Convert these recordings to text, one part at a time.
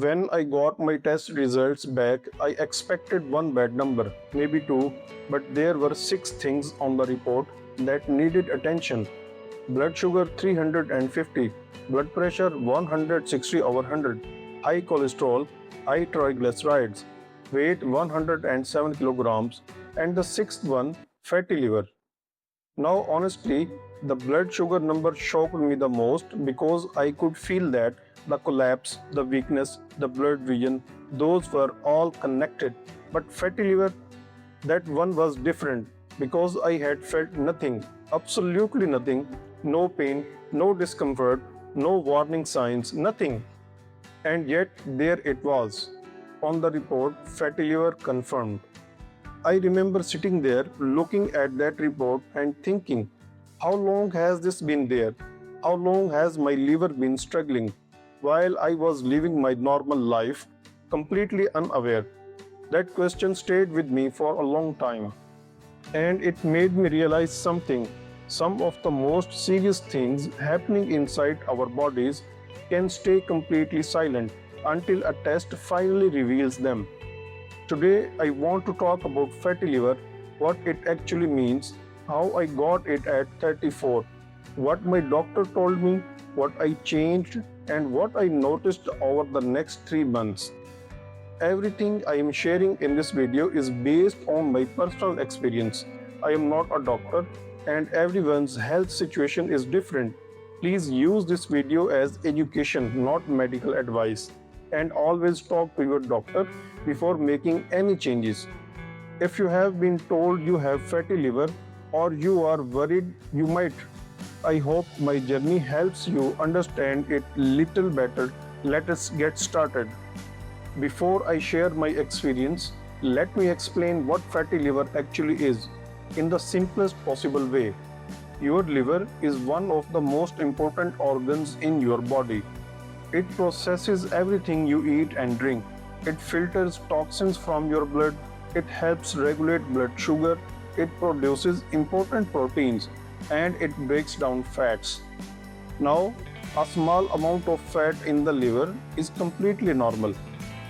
When I got my test results back, I expected one bad number, maybe two, but there were six things on the report that needed attention. Blood sugar 350, blood pressure 160 over 100, high cholesterol, high triglycerides, weight 107 kilograms, and the sixth one, fatty liver. Now, honestly, the blood sugar number shocked me the most because I could feel that the collapse, the weakness, the blurred vision, those were all connected. But fatty liver, that one was different because I had felt nothing, absolutely nothing, no pain, no discomfort, no warning signs, nothing. And yet, there it was. On the report, fatty liver confirmed. I remember sitting there looking at that report and thinking, how long has this been there? How long has my liver been struggling? While I was living my normal life, completely unaware. That question stayed with me for a long time. And it made me realize something. Some of the most serious things happening inside our bodies can stay completely silent until a test finally reveals them. Today, I want to talk about fatty liver, what it actually means, how I got it at 34, what my doctor told me, what I changed, and what I noticed over the next 3 months. Everything I am sharing in this video is based on my personal experience. I am not a doctor, and everyone's health situation is different. Please use this video as education, not medical advice. And always talk to your doctor before making any changes. If you have been told you have fatty liver or you are worried you might, I hope my journey helps you understand it little better. Let us get started. Before I share my experience, let me explain what fatty liver actually is in the simplest possible way. Your liver is one of the most important organs in your body. It processes everything you eat and drink. It filters toxins from your blood. It helps regulate blood sugar. It produces important proteins and it breaks down fats. Now, a small amount of fat in the liver is completely normal.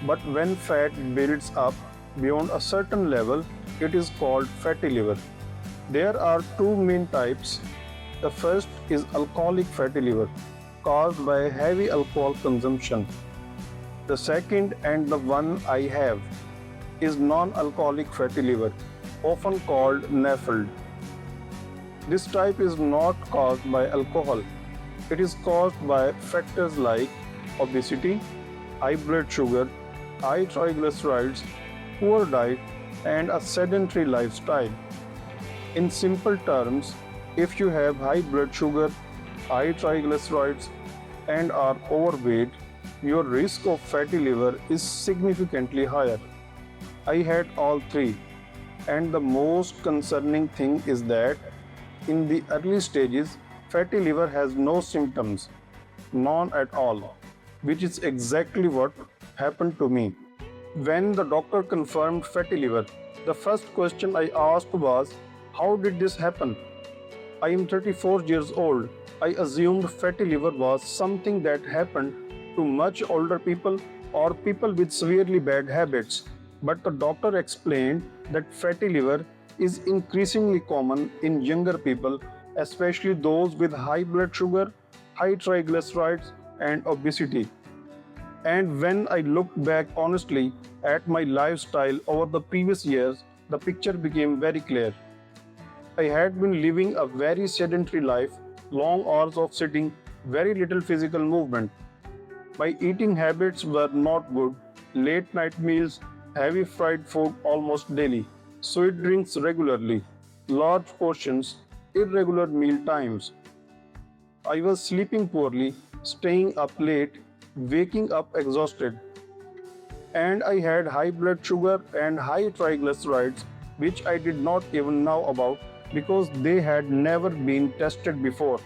But when fat builds up beyond a certain level, it is called fatty liver. There are two main types. The first is alcoholic fatty liver, caused by heavy alcohol consumption. The second, and the one I have, is non-alcoholic fatty liver, often called NAFLD. This type is not caused by alcohol. It is caused by factors like obesity, high blood sugar, high triglycerides, poor diet, and a sedentary lifestyle. In simple terms, if you have high blood sugar, high triglycerides, and are overweight, your risk of fatty liver is significantly higher. I had all three, and the most concerning thing is that in the early stages, fatty liver has no symptoms, none at all, which is exactly what happened to me. When the doctor confirmed fatty liver, the first question I asked was, how did this happen? I am 34 years old. I assumed fatty liver was something that happened to much older people or people with severely bad habits. But the doctor explained that fatty liver is increasingly common in younger people, especially those with high blood sugar, high triglycerides, and obesity. And when I looked back honestly at my lifestyle over the previous years, the picture became very clear. I had been living a very sedentary life, long hours of sitting, very little physical movement. My eating habits were not good, late night meals, heavy fried food almost daily, sweet drinks regularly, large portions, irregular meal times. I was sleeping poorly, staying up late, waking up exhausted. And I had high blood sugar and high triglycerides, which I did not even know about because they had never been tested before.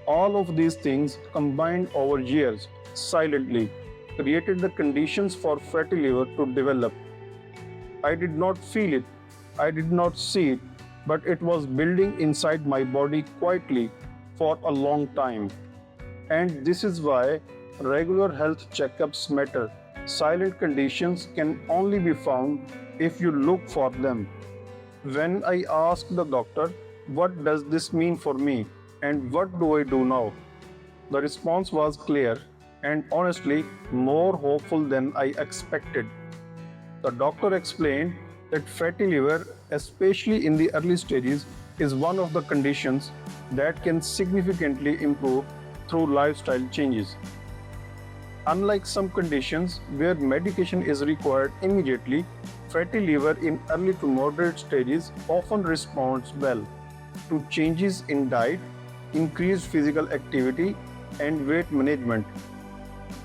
All of these things combined over years, silently, created the conditions for fatty liver to develop. I did not feel it, I did not see it, but it was building inside my body quietly for a long time. And this is why Regular health checkups matter. Silent conditions can only be found if you look for them. When I asked the doctor, "What does this mean for me and what do I do now?" the response was clear and honestly more hopeful than I expected. The doctor explained that fatty liver, especially in the early stages, is one of the conditions that can significantly improve through lifestyle changes. Unlike some conditions where medication is required immediately, fatty liver in early to moderate stages often responds well to changes in diet, increased physical activity, and weight management.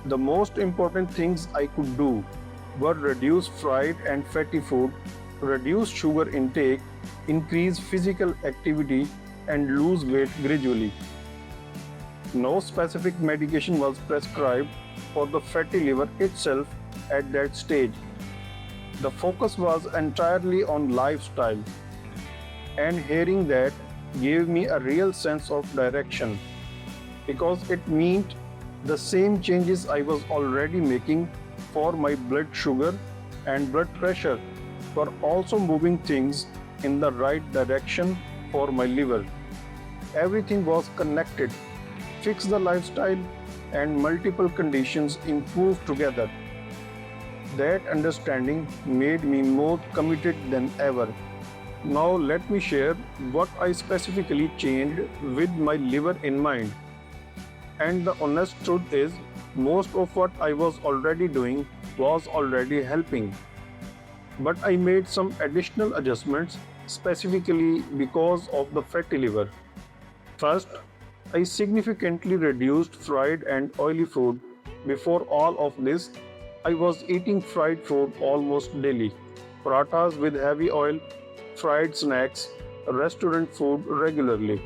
The most important things I could do were reduce fried and fatty food, reduce sugar intake, increase physical activity, and lose weight gradually. No specific medication was prescribed for the fatty liver itself at that stage. The focus was entirely on lifestyle, and hearing that gave me a real sense of direction because it meant the same changes I was already making for my blood sugar and blood pressure were also moving things in the right direction for my liver. Everything was connected. Fix the lifestyle and multiple conditions improved together. That understanding made me more committed than ever. Now let me share what I specifically changed with my liver in mind. And the honest truth is, most of what I was already doing was already helping. But I made some additional adjustments specifically because of the fatty liver. First, I significantly reduced fried and oily food. Before all of this, I was eating fried food almost daily. Parathas with heavy oil, fried snacks, restaurant food regularly.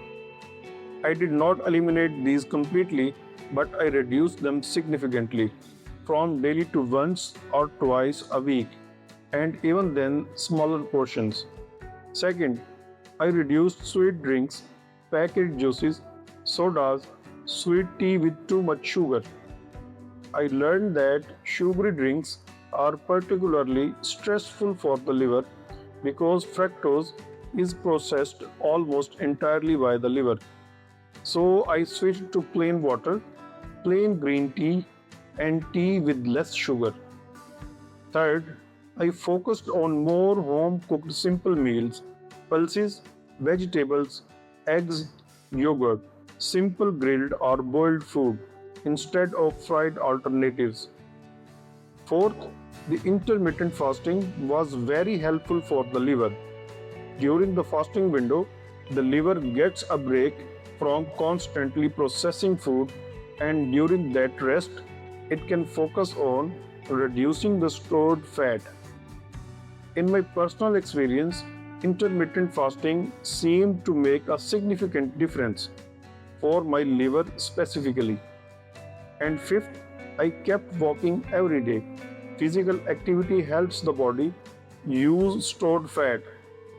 I did not eliminate these completely, but I reduced them significantly, from daily to once or twice a week, and even then smaller portions. Second, I reduced sweet drinks, packaged juices, sodas, sweet tea with too much sugar. I learned that sugary drinks are particularly stressful for the liver because fructose is processed almost entirely by the liver. So I switched to plain water, plain green tea, and tea with less sugar. Third, I focused on more home cooked simple meals, pulses, vegetables, eggs, yogurt, simple grilled or boiled food instead of fried alternatives. Fourth, the intermittent fasting was very helpful for the liver. During the fasting window, the liver gets a break from constantly processing food, and during that rest, it can focus on reducing the stored fat. In my personal experience, intermittent fasting seemed to make a significant difference for my liver specifically. And fifth, I kept walking every day. Physical activity helps the body use stored fat,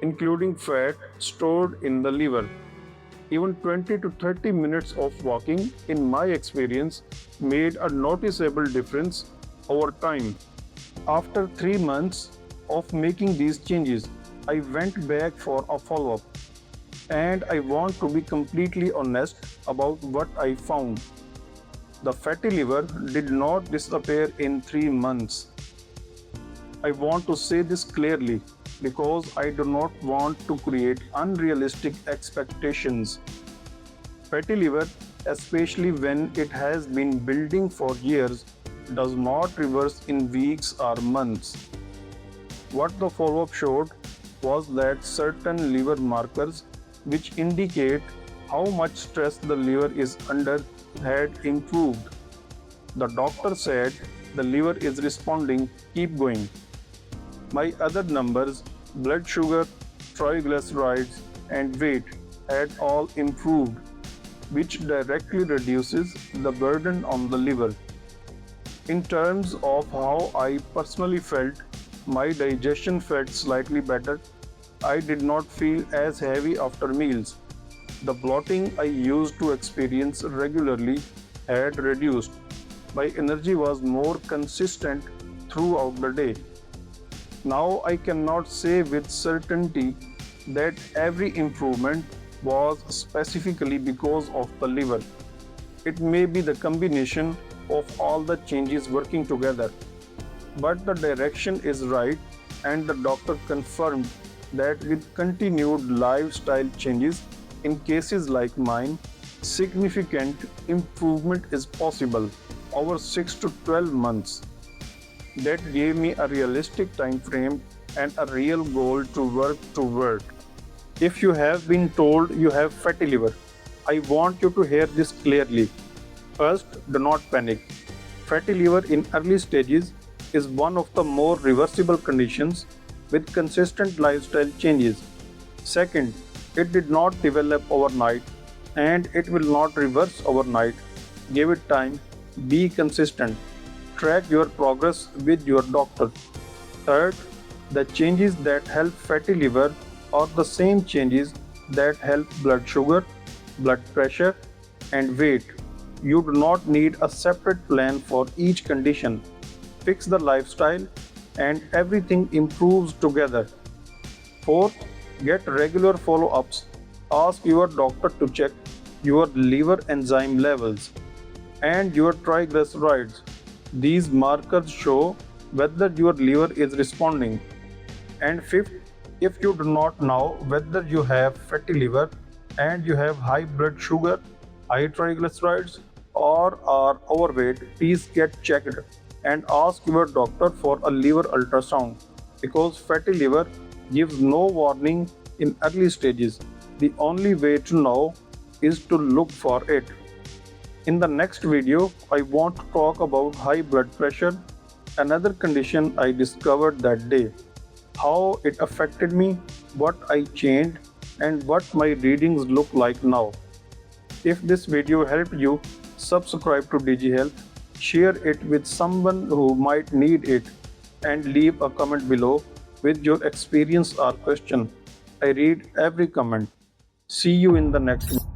including fat stored in the liver. Even 20 to 30 minutes of walking, in my experience, made a noticeable difference over time. After 3 months of making these changes, I went back for a follow up. And I want to be completely honest about what I found. The fatty liver did not disappear in 3 months. I want to say this clearly because I do not want to create unrealistic expectations. Fatty liver, especially when it has been building for years, does not reverse in weeks or months. What the follow-up showed was that certain liver markers, which indicate how much stress the liver is under, had improved. The doctor said the liver is responding, keep going. My other numbers, blood sugar, triglycerides, and weight, had all improved, which directly reduces the burden on the liver. In terms of how I personally felt, my digestion felt slightly better. I did not feel as heavy after meals. The bloating I used to experience regularly had reduced. My energy was more consistent throughout the day. Now I cannot say with certainty that every improvement was specifically because of the liver. It may be the combination of all the changes working together. But the direction is right, and the doctor confirmed that with continued lifestyle changes in cases like mine, significant improvement is possible over 6 to 12 months. That gave me a realistic time frame and a real goal to work toward. If you have been told you have fatty liver, I want you to hear this clearly. First, do not panic. Fatty liver in early stages is one of the more reversible conditions with consistent lifestyle changes. Second, it did not develop overnight and it will not reverse overnight. Give it time, be consistent, track your progress with your doctor. Third, the changes that help fatty liver are the same changes that help blood sugar, blood pressure, and weight. You do not need a separate plan for each condition. Fix the lifestyle and everything improves together. Fourth, get regular follow-ups. Ask your doctor to check your liver enzyme levels and your triglycerides. These markers show whether your liver is responding. And fifth, if you do not know whether you have fatty liver and you have high blood sugar, high triglycerides, or are overweight, please get checked and ask your doctor for a liver ultrasound, because fatty liver gives no warning in early stages. The only way to know is to look for it. In the next video, I want to talk about high blood pressure, another condition I discovered that day, how it affected me, what I changed, and what my readings look like now. If this video helped you, subscribe to DigiHealth, share it with someone who might need it, and leave a comment below with your experience or question. I read every comment. See you in the next video.